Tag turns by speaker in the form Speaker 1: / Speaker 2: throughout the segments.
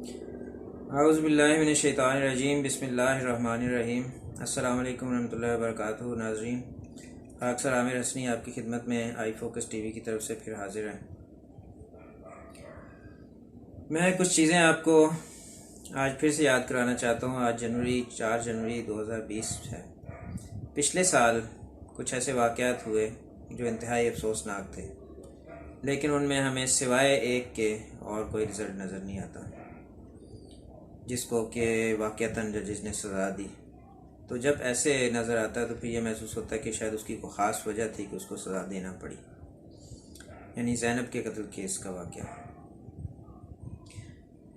Speaker 1: औज़ुबिल्लाहिमिनश्शैतानिर्रजीम बिस्मिल्लाहिर्रहमानिर्रहीम। अस्सलामु अलैकुम रहमतुल्लाहि व बरकातुहू। नाज़रीन, अक्सर आमिर हसनी आपकी खिदमत में आई फोकस टीवी की तरफ से फिर हाजिर हैं। मैं कुछ चीज़ें आपको आज फिर से याद कराना चाहता हूँ। आज 4 जनवरी 2020 है। पिछले साल कुछ ऐसे वाक़यात हुए जो इंतहाई अफसोसनाक थे, लेकिन उनमें हमें सिवाय एक के और कोई रिज़ल्ट नज़र नहीं आता जिसको कि वाक़यातन जजेस ने सज़ा दी। तो जब ऐसे नज़र आता है तो फिर यह महसूस होता है कि शायद उसकी कोई ख़ास वजह थी कि उसको सज़ा देना पड़ी, यानी ज़ैनब के कत्ल केस का वाक़या।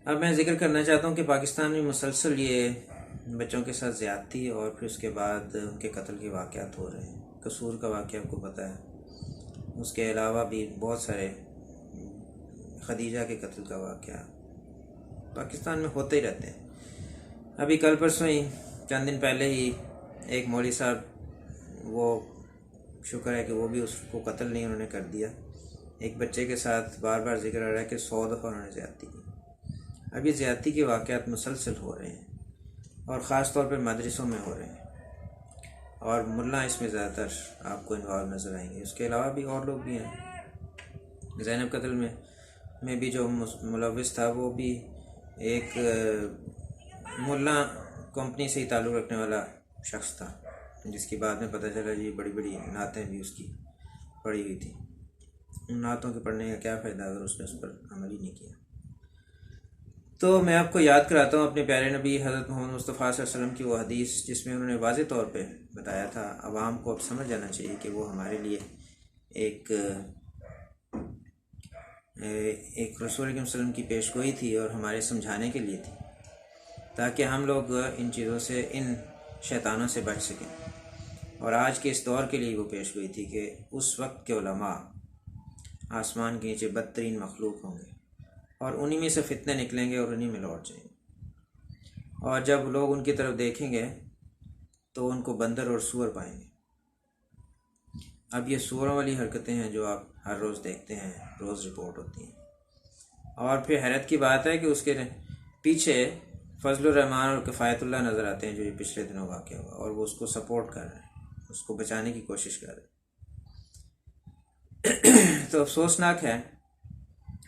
Speaker 1: अब मैं ज़िक्र करना चाहता हूँ कि पाकिस्तान में मुसलसल ये बच्चों के साथ ज़्यादती और फिर उसके बाद उनके कत्ल के वाक़यात हो रहे हैं। कसूर का वाक़या आपको पता है, उसके अलावा भी बहुत सारे, खदीजा के कत्ल का वाक़या पाकिस्तान में होते ही रहते हैं। अभी कल परसों ही, चंद दिन पहले ही, एक मौलवी साहब, वो शुक्र है कि वो भी उसको कत्ल नहीं उन्होंने कर दिया, एक बच्चे के साथ बार बार जिक्र आ रहा है कि 100 दफ़ा उन्होंने ज़्यादती की। अब ये ज़्यादती के वाक़यात मुसलसल हो रहे हैं और ख़ास तौर पर मदरसों में हो रहे हैं, और मुल्ला इसमें ज़्यादातर आपको इन्वॉल्व नज़र आएंगे। उसके अलावा भी और लोग भी हैं। ज़ैनब कत्ल में भी जो मुलव्विस था वो भी एक मुल्ला कंपनी से ही ताल्लुक़ रखने वाला शख्स था, जिसकी बाद में पता चला जी बड़ी बड़ी नातें भी उसकी पड़ी हुई थी। उन नातों के पढ़ने का क्या फ़ायदा अगर उसने उस पर अमल ही नहीं किया। तो मैं आपको याद कराता हूँ अपने प्यारे नबी हज़रत मोहम्मद मुस्तफ़ा सल्लल्लाहु अलैहि वसल्लम की वो हदीस, जिसमें उन्होंने वाज़े तौर पे बताया था, आवाम को अब समझ जाना चाहिए कि वो हमारे लिए एक रसूल अकरम सल्लल्लाहु अलैहि वसल्लम की पेशगोई थी और हमारे समझाने के लिए थी, ताकि हम लोग इन चीज़ों से, इन शैतानों से बच सकें। और आज के इस दौर के लिए वो पेशगोई थी कि उस वक्त के उलमा आसमान के नीचे बदतरीन मखलूक होंगे और उन्हीं में से फितने निकलेंगे और उन्हीं में लौट जाएंगे, और जब लोग उनकी तरफ देखेंगे तो उनको बंदर और सूअर पाएंगे। अब ये सूअरों वाली हरकतें हैं जो आप हर रोज़ देखते हैं, रोज़ रिपोर्ट होती हैं। और फिर हैरत की बात है कि उसके पीछे फजलुर रहमान और किफ़ायतुल्लाह नज़र आते हैं, जो ये पिछले दिनों वाक़या हुआ, और वो उसको सपोर्ट कर रहे हैं, उसको बचाने की कोशिश कर रहे हैं। तो अफसोसनाक है।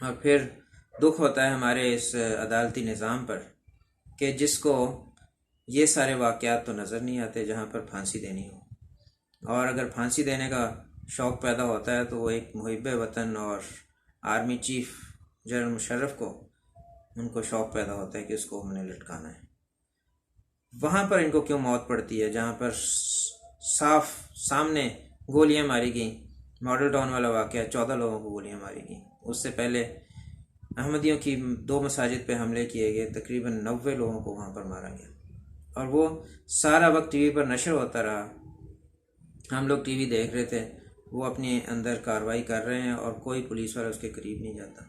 Speaker 1: और फिर दुख होता है हमारे इस अदालती निज़ाम पर कि जिसको ये सारे वाक़यात तो नज़र नहीं आते जहाँ पर फांसी देनी हो, और अगर फांसी देने का शौक़ पैदा होता है तो वो एक मुहिब्बे वतन और आर्मी चीफ जनरल मुशर्रफ को, उनको शौक़ पैदा होता है कि उसको हमने लटकाना है। वहाँ पर इनको क्यों मौत पड़ती है जहाँ पर साफ सामने गोलियाँ मारी गई। मॉडल टाउन वाला वाक़या, 14 लोगों को गोलियाँ मारी गई। उससे पहले अहमदियों की 2 मसाजिद पे हमले किए गए, तकरीबन 90 लोगों को वहाँ पर मारा गया, और वो सारा वक्त टीवी पर नशर होता रहा। हम लोग टीवी देख रहे थे, वो अपने अंदर कार्रवाई कर रहे हैं और कोई पुलिस वाला उसके करीब नहीं जाता।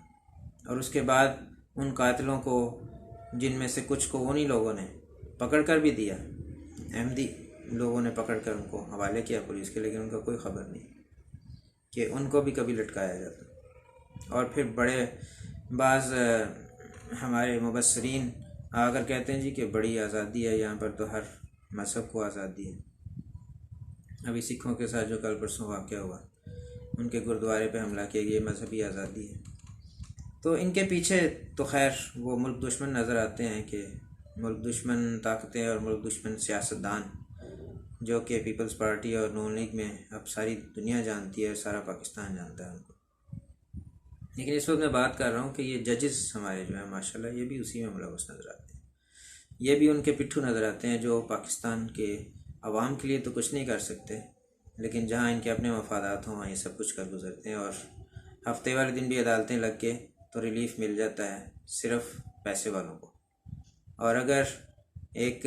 Speaker 1: और उसके बाद उन कातिलों को, जिनमें से कुछ को उन्हीं लोगों ने पकड़ कर भी दिया, अहमदी लोगों ने पकड़ कर उनको हवाले किया पुलिस के, लेकिन उनका कोई ख़बर नहीं कि उनको भी कभी लटकाया जाता। और फिर बड़े बाज़ हमारे मुबस्सरीन आकर कहते हैं जी कि बड़ी आज़ादी है यहाँ पर, तो हर मज़हब को आज़ादी है। अभी सिखों के साथ जो कल परसों वाक़या हुआ, उनके गुरुद्वारे पे हमला किया गया, मजहबी आज़ादी है। तो इनके पीछे तो खैर वो मुल्क दुश्मन नज़र आते हैं कि मुल्क दुश्मन ताकतें और मुल्क दुश्मन सियासतदान, जो कि पीपल्स पार्टी और नून लीग में अब सारी दुनिया जानती है, सारा पाकिस्तान जानता है उनको। लेकिन इस वक्त मैं बात कर रहा हूँ कि ये जजेस हमारे जो हैं माशाल्लाह, ये भी उसी में मुलव्वस नज़र आते हैं। ये भी उनके पिट्ठू नज़र आते हैं जो पाकिस्तान के अवाम के लिए तो कुछ नहीं कर सकते, लेकिन जहाँ इनके अपने मफादात हों वहाँ ये सब कुछ कर गुजरते हैं। और हफ्ते वाले दिन भी अदालतें लग के तो रिलीफ मिल जाता है सिर्फ पैसे वालों को। और अगर एक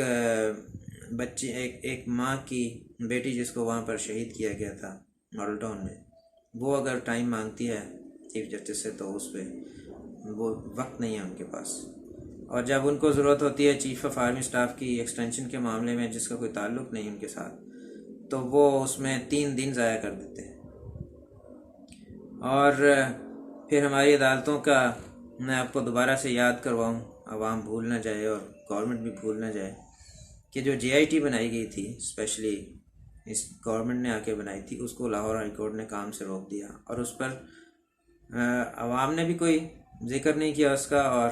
Speaker 1: बच्ची, एक माँ की बेटी जिसको वहाँ पर शहीद किया गया था मॉडल टाउन में, वो अगर टाइम मांगती है चीफ जस्टिस से, तो उस पर वो वक्त नहीं है उनके पास। और जब उनको ज़रूरत होती है चीफ ऑफ आर्मी स्टाफ की एक्सटेंशन के मामले में, जिसका कोई ताल्लुक़ नहीं उनके साथ, तो वो उसमें 3 दिन ज़ाया कर देते हैं। और फिर हमारी अदालतों का मैं आपको दोबारा से याद करवाऊँ, आवाम भूल ना जाए और गवर्नमेंट भी भूल ना जाए कि जो JIT बनाई गई थी, स्पेशली इस गवर्नमेंट ने आके बनाई थी, उसको लाहौर हाई कोर्ट ने काम से रोक दिया और उस पर आवाम ने भी कोई जिक्र नहीं किया उसका। और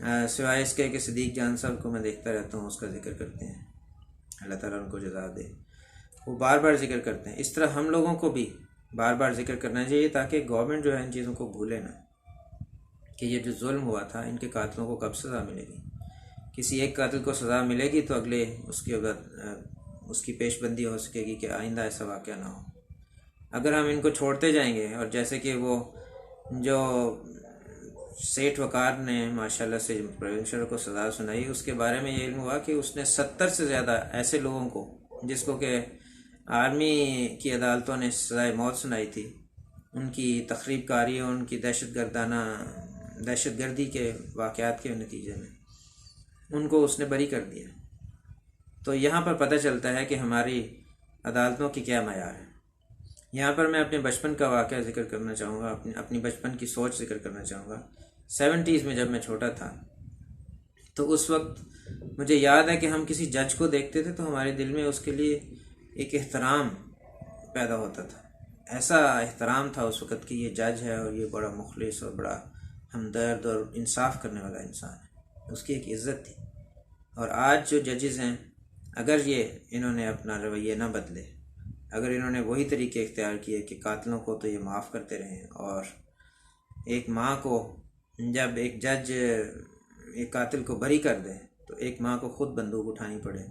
Speaker 1: सिवाय इसके कि सदीक जान साहब को मैं देखता रहता हूँ उसका जिक्र करते हैं, अल्लाह ताला उनको जज़ा दे, वो बार बार जिक्र करते हैं। इस तरह हम लोगों को भी बार बार जिक्र करना चाहिए ताकि गवर्नमेंट जो है इन चीज़ों को भूले ना कि ये जो जुल्म हुआ था इनके कातिलों को कब सज़ा मिलेगी। किसी एक कातिल को सज़ा मिलेगी तो अगले उसके बाद उसकी पेशबंदी हो सकेगी कि आइंदा ऐसा वाक़या ना हो। अगर हम इनको छोड़ते जाएंगे, और जैसे कि वो जो सेठ वकार ने माशाल्लाह से परवेज को सज़ा सुनाई, उसके बारे में ये इल्म हुआ कि उसने 70 से ज़्यादा ऐसे लोगों को जिसको कि आर्मी की अदालतों ने सज़ाए मौत सुनाई थी, उनकी तखरीब कारी और उनकी दहशतगर्दी के वाक़यात के नतीजे में उनको उसने बरी कर दिया। तो यहाँ पर पता चलता है कि हमारी अदालतों की क्या मयार है। यहाँ पर मैं अपने बचपन का वाक़या ज़िक्र करना चाहूँगा, अपनी बचपन की सोच ज़िक्र करना चाहूँगा। 70s में जब मैं छोटा था तो उस वक्त मुझे याद है कि हम किसी जज को देखते थे तो हमारे दिल में उसके लिए एक एहतराम पैदा होता था। ऐसा एहतराम था उस वक़्त कि ये जज है और ये बड़ा मुखलिस और बड़ा हमदर्द और इंसाफ करने वाला इंसान है, उसकी एक इज़्ज़त थी। और आज जो जजेस हैं, अगर ये इन्होंने अपना रवैया ना बदले, अगर इन्होंने वही तरीके इख्तियार किए कि कातिलों को तो ये माफ़ करते रहें, और एक माँ को जब एक जज एक कातिल को बरी कर दे तो एक माँ को ख़ुद बंदूक उठानी पड़े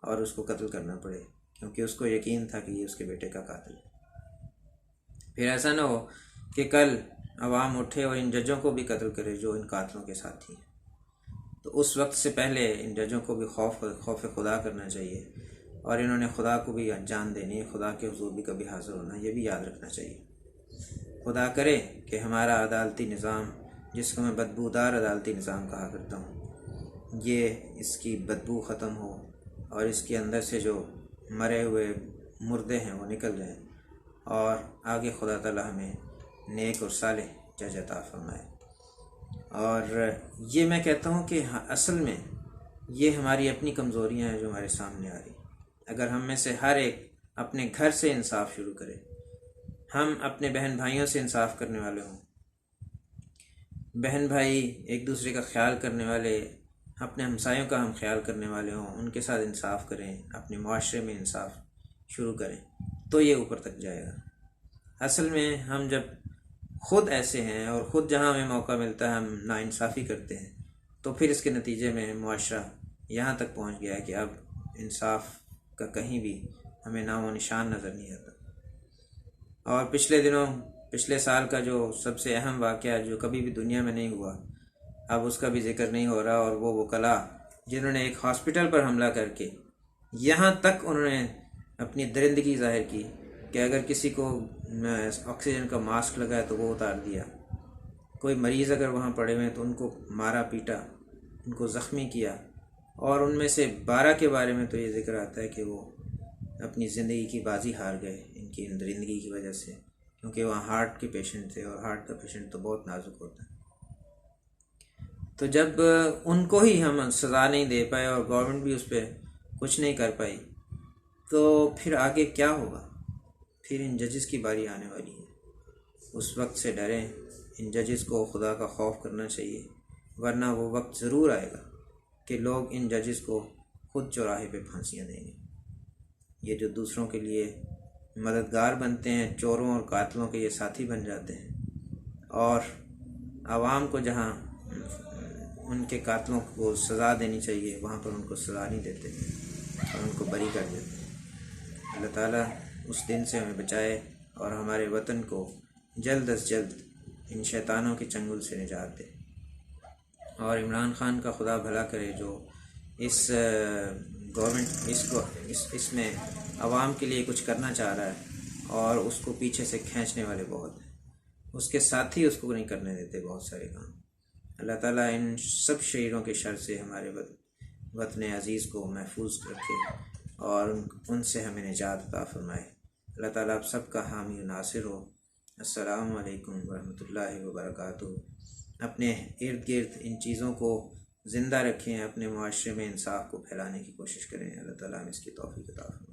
Speaker 1: और उसको कत्ल करना पड़े क्योंकि उसको यकीन था कि ये उसके बेटे का कातिल है। फिर ऐसा ना हो कि कल अवाम उठे और इन जजों को भी कत्ल करे जो इन कातिलों के साथी हैं। तो उस वक्त से पहले इन जजों को भी खौफ खुदा करना चाहिए और इन्होंने खुदा को भी जान देनी है, खुदा के हुजूर भी कभी हाज़िर होना, ये भी याद रखना चाहिए। खुदा करे कि हमारा अदालती निज़ाम, जिसको मैं बदबूदार अदालती निज़ाम कहा करता हूँ, ये इसकी बदबू ख़त्म हो और इसके अंदर से जो मरे हुए मुर्दे हैं वो निकल जाएं और आगे खुदा ताला हमें नेक और सालेह जज अता फरमाए। और ये मैं कहता हूँ कि असल में ये हमारी अपनी कमज़ोरियाँ हैं जो हमारे सामने आ रही। अगर हम में से हर एक अपने घर से इंसाफ शुरू करे, हम अपने बहन भाइयों से इंसाफ करने वाले हों, बहन भाई एक दूसरे का ख्याल करने वाले, अपने हमसायों का हम ख्याल करने वाले हों, उनके साथ इंसाफ करें, अपने मुआशरे में इंसाफ शुरू करें, तो ये ऊपर तक जाएगा। असल में हम जब ख़ुद ऐसे हैं और ख़ुद जहाँ हमें मौका मिलता है हम नाइंसाफ़ी करते हैं, तो फिर इसके नतीजे में मुआशरा यहाँ तक पहुँच गया है कि अब इंसाफ का कहीं भी हमें नाम व निशान नज़र नहीं आता। और पिछले साल का जो सबसे अहम वाक़या जो कभी भी दुनिया में नहीं हुआ, अब उसका भी जिक्र नहीं हो रहा, और वो वकला जिन्होंने एक हॉस्पिटल पर हमला करके यहाँ तक उन्होंने अपनी दरिंदगी ज़ाहिर की कि अगर किसी को ऑक्सीजन का मास्क लगा है तो वो उतार दिया, कोई मरीज़ अगर वहाँ पड़े हुए हैं तो उनको मारा पीटा, उनको ज़ख्मी किया। और उनमें से 12 के बारे में तो ये जिक्र आता है कि वो अपनी ज़िंदगी की बाजी हार गए इनकी दरिंदगी की वजह से, क्योंकि वहाँ हार्ट के पेशेंट थे और हार्ट का पेशेंट तो बहुत नाजुक होता है। तो जब उनको ही हम सज़ा नहीं दे पाए और गवर्नमेंट भी उस पर कुछ नहीं कर पाई, तो फिर आगे क्या होगा? फिर इन जजेस की बारी आने वाली है। उस वक्त से डरें, इन जजेस को खुदा का खौफ करना चाहिए, वरना वो वक्त ज़रूर आएगा कि लोग इन जजेस को खुद चौराहे पे फांसियाँ देंगे। ये जो दूसरों के लिए मददगार बनते हैं, चोरों और कातिलों के ये साथी बन जाते हैं, और आवाम को जहाँ उनके कातिलों को सज़ा देनी चाहिए वहाँ पर उनको सज़ा नहीं देते और उनको बरी कर देते। अल्लाह ताला उस दिन से हमें बचाए और हमारे वतन को जल्द अज जल्द इन शैतानों के चंगुल से निजात दे। और इमरान ख़ान का खुदा भला करे जो इस गवर्नमेंट इसमें आवाम के लिए कुछ करना चाह रहा है और उसको पीछे से खींचने वाले बहुत हैं, उसके साथ ही उसको नहीं करने देते बहुत सारे काम। अल्लाह ताला इन सब शरीरों के शर से हमारे वतन अज़ीज़ को महफूज रखे और उनसे हमें निजात अता फरमाए। अल्लाह ताला आप सबका हामी नासिर हो। अस्सलामु अलैकुम वरहमतुल्लाहि वबरकातुहू। अपने इर्द गिर्द इन चीज़ों को ज़िंदा रखें, अपने मुआशरे में इंसाफ को फैलाने की कोशिश करें। अल्लाह ताला हमें इसकी तौफीक अता फरमाए।